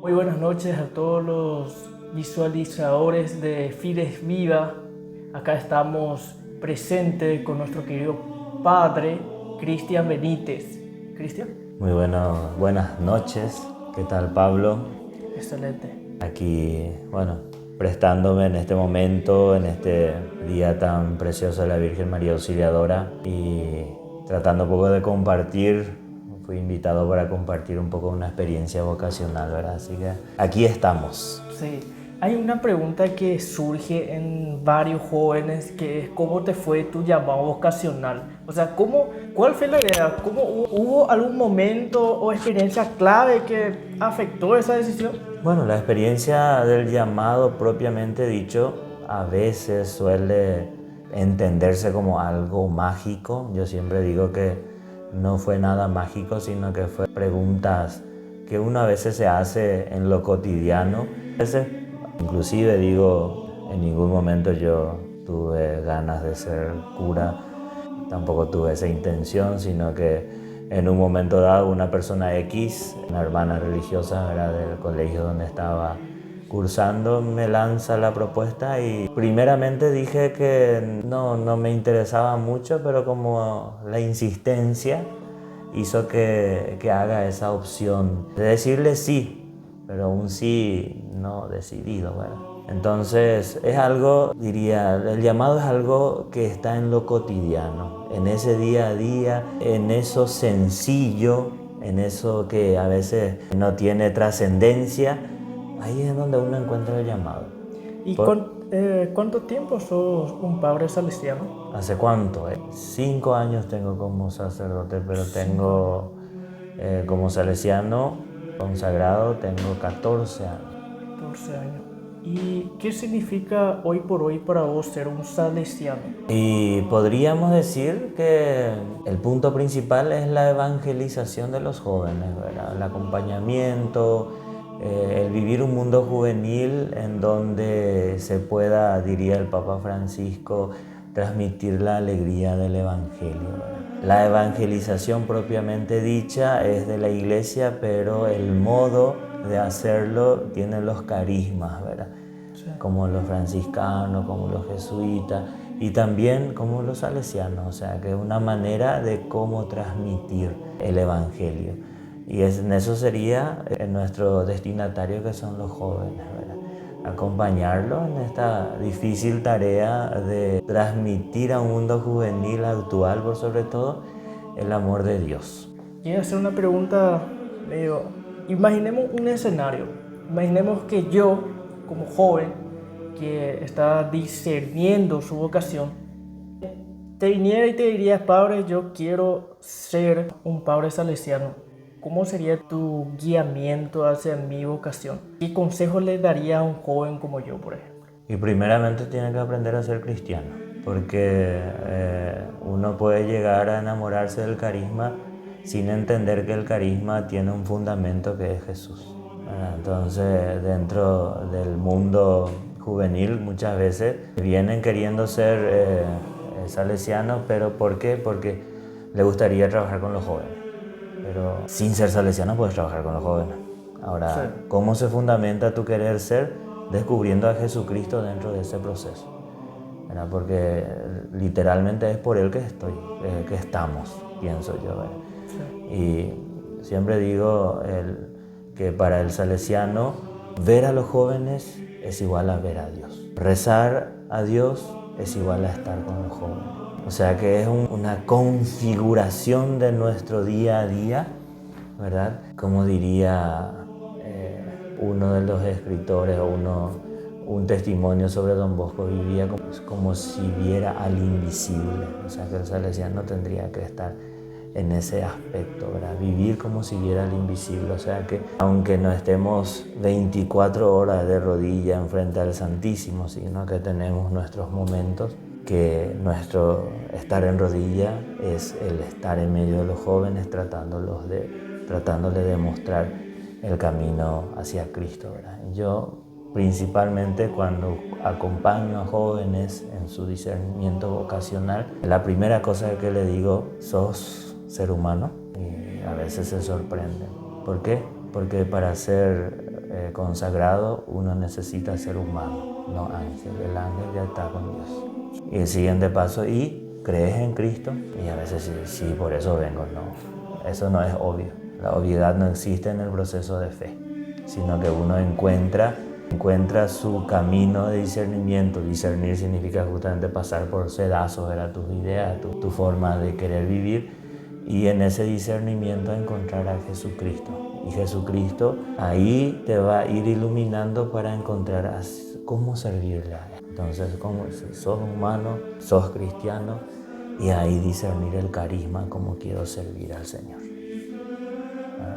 Muy buenas noches a todos los visualizadores de Fides Viva. Acá estamos presentes con nuestro querido padre, Cristian Benítez. ¿Cristian? Muy buenas noches. ¿Qué tal, Pablo? Excelente. Aquí, prestándome en este momento, en este día tan precioso de la Virgen María Auxiliadora y tratando un poco de compartir. Fui invitado para compartir un poco una experiencia vocacional, ¿verdad? Así que aquí estamos. Sí. Hay una pregunta que surge en varios jóvenes que es ¿cómo te fue tu llamado vocacional? O sea, ¿cuál fue la idea? ¿Hubo algún momento o experiencia clave que afectó esa decisión? Bueno, la experiencia del llamado propiamente dicho a veces suele entenderse como algo mágico. Yo siempre digo que no fue nada mágico, sino que fue preguntas que uno a veces se hace en lo cotidiano. A veces, inclusive digo, en ningún momento yo tuve ganas de ser cura, tampoco tuve esa intención, sino que en un momento dado una persona X, una hermana religiosa, era del colegio donde estaba cursando, me lanza la propuesta y primeramente dije que no me interesaba mucho, pero como la insistencia hizo que haga esa opción de decirle sí, pero un sí no decidido, ¿verdad? Entonces es algo, diría, el llamado es algo que está en lo cotidiano, en ese día a día, en eso sencillo, en eso que a veces no tiene trascendencia. Ahí es donde uno encuentra el llamado. ¿Y cuánto tiempo sos un padre salesiano? ¿Hace cuánto? 5 años tengo como sacerdote, pero tengo como salesiano consagrado, tengo 14 años. 14 años. ¿Y qué significa hoy por hoy para vos ser un salesiano? Y podríamos decir que el punto principal es la evangelización de los jóvenes, ¿verdad? El acompañamiento, el vivir un mundo juvenil en donde se pueda, diría el Papa Francisco, transmitir la alegría del Evangelio, ¿verdad? La evangelización propiamente dicha es de la Iglesia, pero el modo de hacerlo tiene los carismas, ¿verdad? Sí. Como los franciscanos, como los jesuitas y también como los salesianos, o sea que es una manera de cómo transmitir el Evangelio. Y en eso sería nuestro destinatario, que son los jóvenes, ¿verdad? Acompañarlos en esta difícil tarea de transmitir a un mundo juvenil actual, por sobre todo, el amor de Dios. Quiero hacer una pregunta medio... Imaginemos un escenario. Imaginemos que yo, como joven, que está discerniendo su vocación, te viniera y te diría, padre, yo quiero ser un padre salesiano. ¿Cómo sería tu guiamiento hacia mi vocación? ¿Qué consejo le daría a un joven como yo, por ejemplo? Y primeramente tiene que aprender a ser cristiano, porque uno puede llegar a enamorarse del carisma sin entender que el carisma tiene un fundamento que es Jesús. Entonces, dentro del mundo juvenil muchas veces vienen queriendo ser salesianos, pero ¿por qué? Porque le gustaría trabajar con los jóvenes. Pero sin ser salesiano puedes trabajar con los jóvenes. Ahora, Sí. ¿cómo se fundamenta tu querer ser? Descubriendo a Jesucristo dentro de ese proceso, ¿verdad? Porque literalmente es por Él que que estamos, pienso yo, ¿verdad? Sí. Y siempre digo que para el salesiano ver a los jóvenes es igual a ver a Dios. Rezar a Dios es igual a estar con los jóvenes. O sea que es una configuración de nuestro día a día, ¿verdad? Como diría uno de los escritores o un testimonio sobre Don Bosco, vivía como si viera al invisible. O sea que el salesiano tendría que estar en ese aspecto, ¿verdad? Vivir como si viera al invisible. O sea que aunque no estemos 24 horas de rodilla enfrente al Santísimo, sino que tenemos nuestros momentos, que nuestro estar en rodilla es el estar en medio de los jóvenes tratándole de mostrar el camino hacia Cristo, ¿verdad? Yo principalmente cuando acompaño a jóvenes en su discernimiento vocacional, la primera cosa que le digo, sos ser humano, y a veces se sorprenden. ¿Por qué? Porque para ser consagrado, uno necesita ser humano, no ángel. El ángel ya está con Dios. Y el siguiente paso, ¿y crees en Cristo? Y a veces sí, por eso vengo. No, eso no es obvio. La obviedad no existe en el proceso de fe, sino que uno encuentra su camino de discernimiento. Discernir significa justamente pasar por sedazos, ¿verdad? Tus ideas, tu forma de querer vivir, y en ese discernimiento encontrar a Jesucristo. Y Jesucristo ahí te va a ir iluminando para encontrar cómo servirle a Él. Entonces, como si sos humano, sos cristiano, y ahí discernir el carisma, cómo quiero servir al Señor.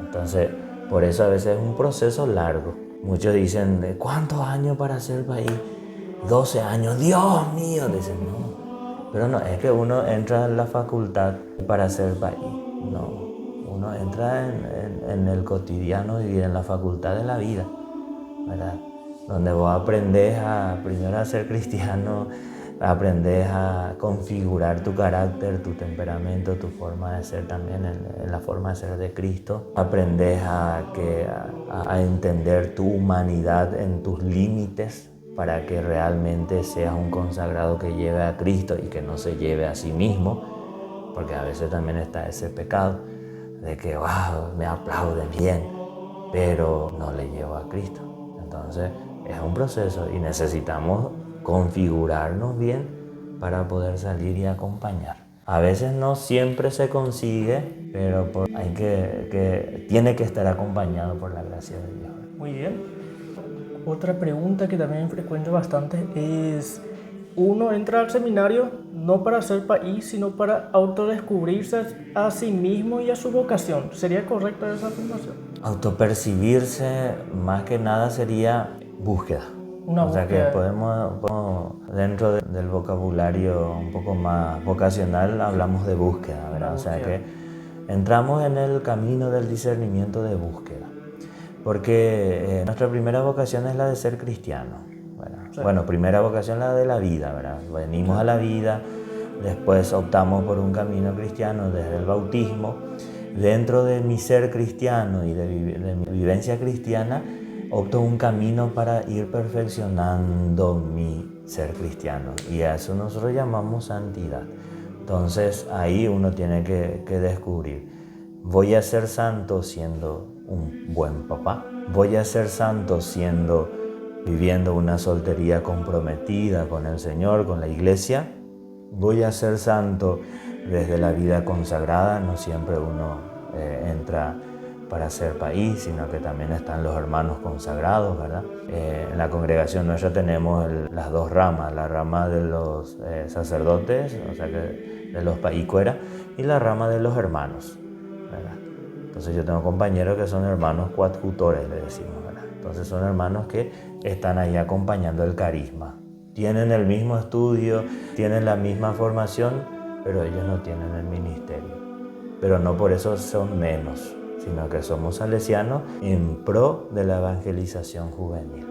Entonces, por eso a veces es un proceso largo. Muchos dicen, ¿de cuántos años para ser país? 12 años, Dios mío, dicen, no. Pero no, es que uno entra en la facultad para ser país. No, uno entra en el cotidiano, vivir en la facultad de la vida, ¿verdad? Donde vos aprendés primero a ser cristiano, aprendes a configurar tu carácter, tu temperamento, tu forma de ser también, en la forma de ser de Cristo. Aprendes a entender tu humanidad en tus límites para que realmente seas un consagrado que lleve a Cristo y que no se lleve a sí mismo, porque a veces también está ese pecado de que, wow, me aplauden bien, pero no le llevo a Cristo. Entonces es un proceso y necesitamos configurarnos bien para poder salir y acompañar. A veces no siempre se consigue, pero tiene que estar acompañado por la gracia de Dios. Muy bien. Otra pregunta que también frecuento bastante es, uno entra al seminario no para ser país, sino para autodescubrirse a sí mismo y a su vocación. ¿Sería correcta esa afirmación? Autopercibirse, más que nada, sería búsqueda. Una o sea búsqueda. Que podemos dentro del vocabulario un poco más vocacional, hablamos de búsqueda, ¿verdad? O sea que entramos en el camino del discernimiento de búsqueda. Porque nuestra primera vocación es la de ser cristiano, ¿verdad? Sí. Bueno, primera vocación la de la vida, ¿verdad? Venimos a la vida, después optamos por un camino cristiano desde el bautismo. Dentro de mi ser cristiano y de mi vivencia cristiana, opto un camino para ir perfeccionando mi ser cristiano. Y a eso nosotros llamamos santidad. Entonces ahí uno tiene que descubrir, ¿voy a ser santo siendo un buen papá? ¿Voy a ser santo viviendo una soltería comprometida con el Señor, con la iglesia? ¿Voy a ser santo desde la vida consagrada? No siempre uno entra para ser país, sino que también están los hermanos consagrados, ¿verdad? En la congregación nuestra tenemos las dos ramas, la rama de los sacerdotes, o sea que de los paícueras, y la rama de los hermanos, ¿verdad? Entonces yo tengo compañeros que son hermanos coadjutores, le decimos, ¿verdad? Entonces son hermanos que están ahí acompañando el carisma. Tienen el mismo estudio, tienen la misma formación, pero ellos no tienen el ministerio. Pero no por eso son menos, sino que somos salesianos en pro de la evangelización juvenil.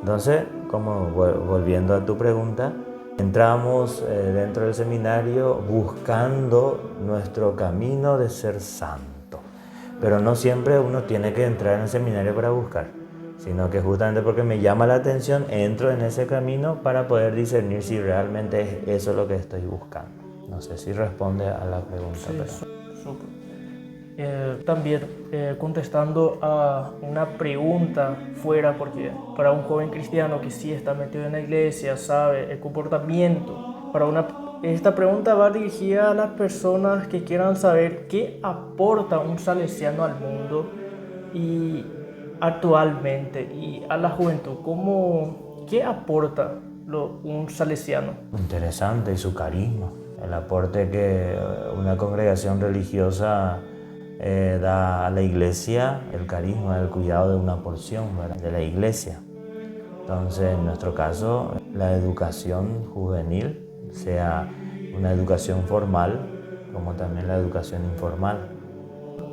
Entonces, como volviendo a tu pregunta, entramos dentro del seminario buscando nuestro camino de ser santo. Pero no siempre uno tiene que entrar en el seminario para buscar, sino que justamente porque me llama la atención, entro en ese camino para poder discernir si realmente es eso lo que estoy buscando. No sé si responde a la pregunta. Sí, pero... También contestando a una pregunta fuera, porque para un joven cristiano que sí está metido en la iglesia, sabe el comportamiento, esta pregunta va dirigida a las personas que quieran saber qué aporta un salesiano al mundo y actualmente y a la juventud. ¿Qué aporta un salesiano? Interesante, y su carisma, el aporte que una congregación religiosa da a la iglesia, el carisma, el cuidado de una porción, ¿verdad?, de la iglesia. Entonces, en nuestro caso, la educación juvenil, sea una educación formal como también la educación informal.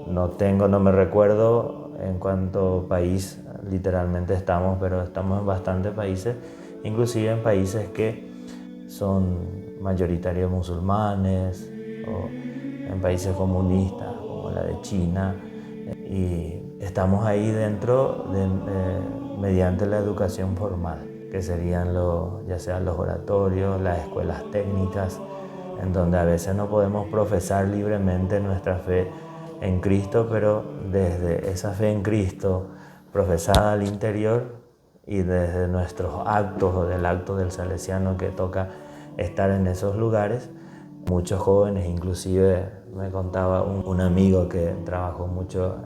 No me recuerdo en cuánto país literalmente estamos, pero estamos en bastantes países, inclusive en países que son mayoritarios musulmanes o en países comunistas como la de China, y estamos ahí dentro mediante la educación formal, que serían ya sean los oratorios, las escuelas técnicas, en donde a veces no podemos profesar libremente nuestra fe en Cristo, pero desde esa fe en Cristo profesada al interior y desde nuestros actos o del acto del salesiano que toca estar en esos lugares, muchos jóvenes, inclusive me contaba un amigo que trabajó mucho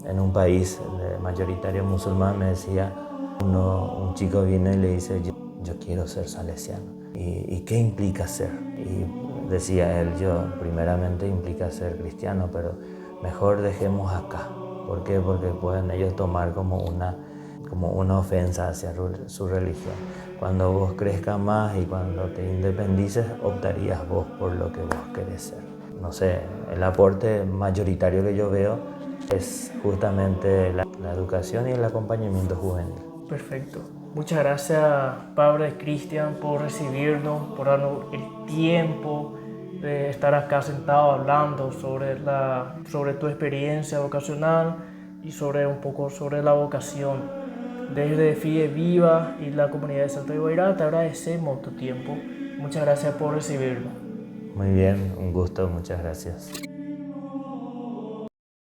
en un país mayoritario musulmán, me decía, un chico viene y le dice, yo quiero ser salesiano. ¿Y qué implica ser? Y decía él, primeramente implica ser cristiano, pero mejor dejemos acá. ¿Por qué? Porque pueden ellos tomar como una ofensa hacia su religión. Cuando vos crezcas más y cuando te independices, optarías vos por lo que vos querés ser. No sé, el aporte mayoritario que yo veo es justamente la educación y el acompañamiento juvenil. Perfecto. Muchas gracias, Padre Cristian, por recibirnos, por darnos el tiempo de estar acá sentado hablando sobre tu experiencia vocacional y un poco sobre la vocación. Desde Fide Viva y la comunidad de Salto de Guairá te agradecemos tu tiempo. Muchas gracias por recibirnos. Muy bien, un gusto, muchas gracias.